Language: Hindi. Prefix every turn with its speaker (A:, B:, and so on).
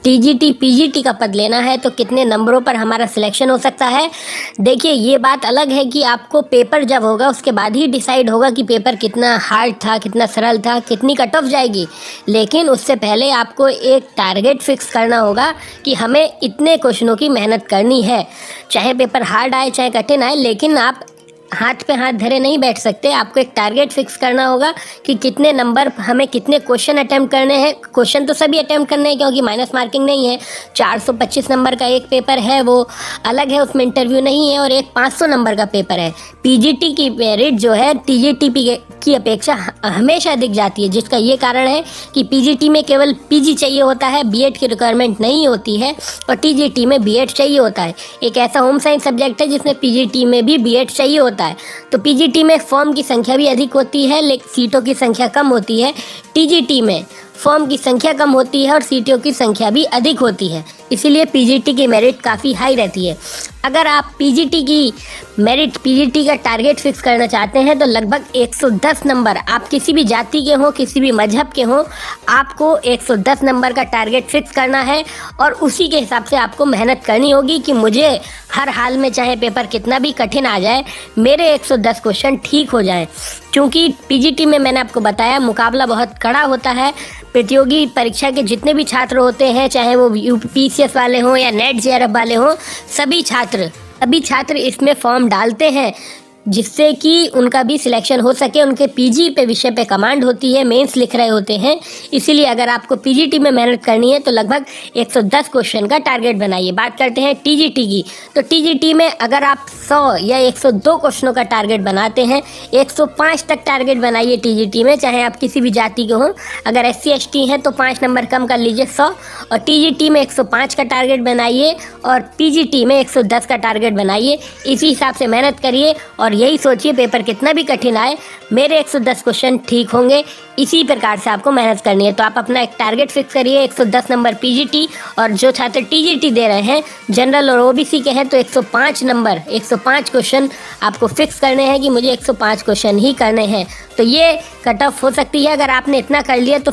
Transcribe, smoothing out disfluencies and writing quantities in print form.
A: टीजीटी पीजीटी का पद लेना है तो कितने नंबरों पर हमारा सिलेक्शन हो सकता है। देखिए, ये बात अलग है कि आपको पेपर जब होगा उसके बाद ही डिसाइड होगा कि पेपर कितना हार्ड था, कितना सरल था, कितनी कट ऑफ जाएगी। लेकिन उससे पहले आपको एक टारगेट फिक्स करना होगा कि हमें इतने क्वेश्चनों की मेहनत करनी है। चाहे पेपर हार्ड आए चाहे कठिन आए, लेकिन आप हाथ पे हाथ धरे नहीं बैठ सकते। आपको एक टारगेट फिक्स करना होगा कि कितने नंबर हमें कितने क्वेश्चन अटेम्प्ट करने हैं। क्वेश्चन तो सभी अटेम्प्ट करने हैं क्योंकि माइनस मार्किंग नहीं है। 425 नंबर का एक पेपर है, वो अलग है, उसमें इंटरव्यू नहीं है। और एक 500 नंबर का पेपर है। पीजीटी की मेरिट जो है टीजीटी की अपेक्षा हमेशा अधिक जाती है, जिसका ये कारण है कि पीजीटी में केवल पीजी चाहिए होता है, बीएड की रिक्वायरमेंट नहीं होती है। और टीजीटी में बीएड चाहिए होता है। एक ऐसा होम साइंस सब्जेक्ट है जिसमें पीजीटी में भी बीएड चाहिए होता है। तो पीजीटी में फॉर्म की संख्या भी अधिक होती है लेकिन सीटों की संख्या कम होती है। टीजीटी में फॉर्म की संख्या कम होती है और सीटों की संख्या भी अधिक होती है, इसीलिए पीजीटी की मेरिट काफ़ी हाई रहती है। अगर आप पीजीटी की मेरिट, पीजीटी का टारगेट फिक्स करना चाहते हैं तो लगभग 110 नंबर, आप किसी भी जाति के हों, किसी भी मजहब के हों, आपको 110 नंबर का टारगेट फिक्स करना है। और उसी के हिसाब से आपको मेहनत करनी होगी कि मुझे हर हाल में चाहे पेपर कितना भी कठिन आ जाए, मेरे 110 क्वेश्चन ठीक हो जाएं। क्योंकि पीजीटी में मैंने आपको बताया मुकाबला बहुत कड़ा होता है। प्रतियोगी परीक्षा के जितने भी छात्र होते हैं, चाहे वो यूपीसीएस वाले हों या नेट जेआरएफ वाले हों, सभी छात्र इसमें फॉर्म डालते हैं जिससे कि उनका भी सिलेक्शन हो सके। उनके पीजी पे विषय पे कमांड होती है, मेंस लिख रहे होते हैं। इसीलिए अगर आपको पीजीटी में मेहनत करनी है तो लगभग 110 क्वेश्चन का टारगेट बनाइए। बात करते हैं टीजीटी की, तो टीजीटी में अगर आप 100 या 102 क्वेश्चनों का टारगेट बनाते हैं, 105 तक टारगेट बनाइए टीजीटी में, चाहे आप किसी भी जाति के हों। अगर SC ST हैं तो 5 नंबर कम कर लीजिए 100, और टीजीटी में 105 का टारगेट बनाइए और पीजीटी में 110 का टारगेट बनाइए। इसी हिसाब से मेहनत करिए और यही सोचिए पेपर कितना भी कठिन आए, मेरे 110 क्वेश्चन ठीक होंगे। इसी प्रकार से आपको मेहनत करनी है। तो आप अपना एक टारगेट फिक्स करिए, 110 नंबर पीजीटी, और जो छात्र टीजीटी दे रहे हैं जनरल और ओबीसी के हैं तो 105 नंबर, 105 क्वेश्चन आपको फिक्स करने हैं कि मुझे 105 क्वेश्चन ही करने हैं। तो ये कट ऑफ हो सकती है। अगर आपने इतना कर लिया तो